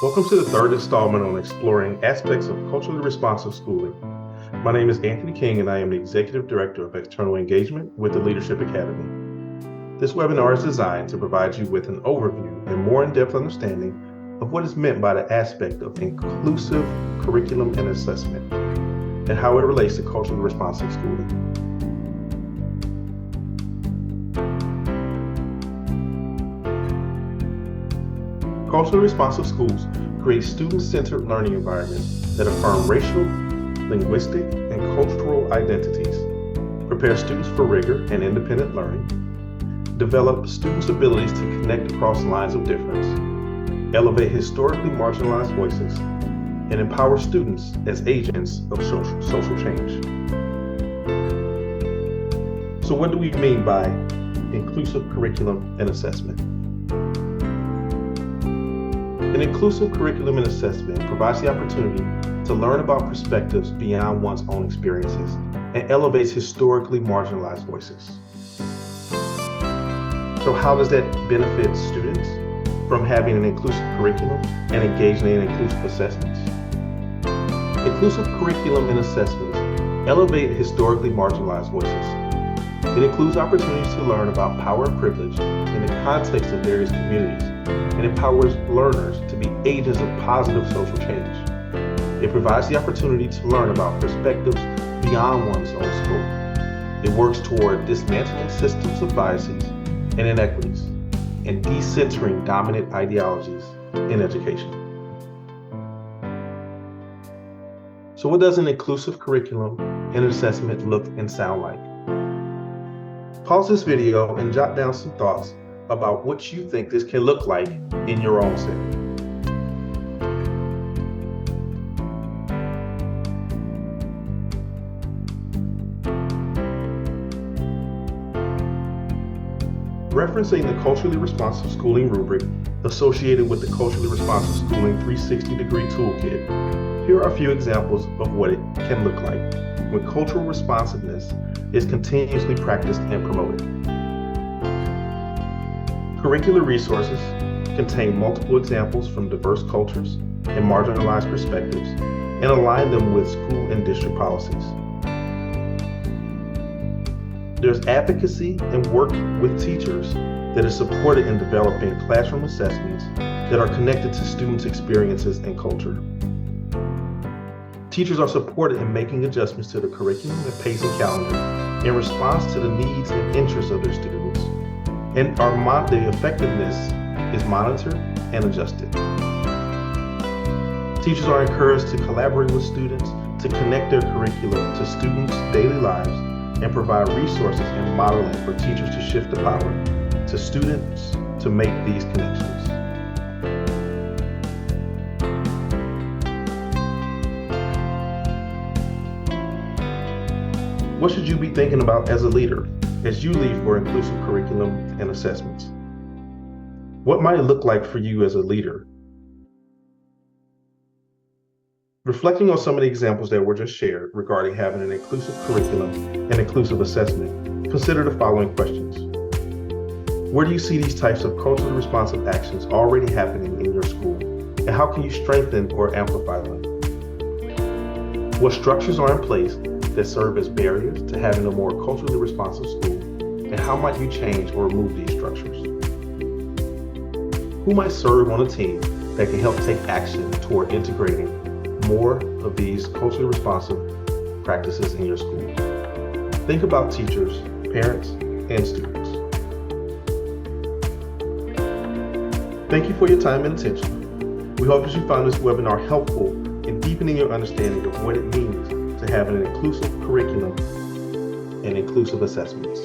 Welcome to the third installment on exploring aspects of culturally responsive schooling. My name is Anthony King, and I am the Executive Director of External Engagement with the Leadership Academy. This webinar is designed to provide you with an overview and more in-depth understanding of what is meant by the aspect of inclusive curriculum and assessment, and how it relates to culturally responsive schooling. Culturally responsive schools create student-centered learning environments that affirm racial, linguistic, and cultural identities, prepare students for rigor and independent learning, develop students' abilities to connect across lines of difference, elevate historically marginalized voices, and empower students as agents of social change. So what do we mean by inclusive curriculum and assessment? An inclusive curriculum and assessment provides the opportunity to learn about perspectives beyond one's own experiences and elevates historically marginalized voices. So how does that benefit students from having an inclusive curriculum and engaging in inclusive assessments? Inclusive curriculum and assessments elevate historically marginalized voices. It includes opportunities to learn about power and privilege in the context of various communities, and empowers learners to be agents of positive social change. It provides the opportunity to learn about perspectives beyond one's own scope. It works toward dismantling systems of biases and inequities and decentering dominant ideologies in education. So what does an inclusive curriculum and assessment look and sound like? Pause this video and jot down some thoughts about what you think this can look like in your own setting. Referencing the culturally responsive schooling rubric associated with the culturally responsive schooling 360-degree toolkit, here are a few examples of what it can look like when cultural responsiveness is continuously practiced and promoted. Curricular resources contain multiple examples from diverse cultures and marginalized perspectives and align them with school and district policies. There's advocacy and work with teachers that is supported in developing classroom assessments that are connected to students' experiences and culture. Teachers are supported in making adjustments to the curriculum and pacing calendar in response to the needs and interests of their students, and the effectiveness is monitored and adjusted. Teachers are encouraged to collaborate with students to connect their curriculum to students' daily lives and provide resources and modeling for teachers to shift the power to students to make these connections. What should you be thinking about as a leader as you lead for inclusive curriculum and assessments? What might it look like for you as a leader? Reflecting on some of the examples that were just shared regarding having an inclusive curriculum and inclusive assessment, consider the following questions. Where do you see these types of culturally responsive actions already happening in your school, and how can you strengthen or amplify them? What structures are in place that serve as barriers to having a more culturally responsive school, and how might you change or remove these structures? Who might serve on a team that can help take action toward integrating more of these culturally responsive practices in your school? Think about teachers, parents, and students. Thank you for your time and attention. We hope that you found this webinar helpful in deepening your understanding of what it means to have an inclusive curriculum and inclusive assessments.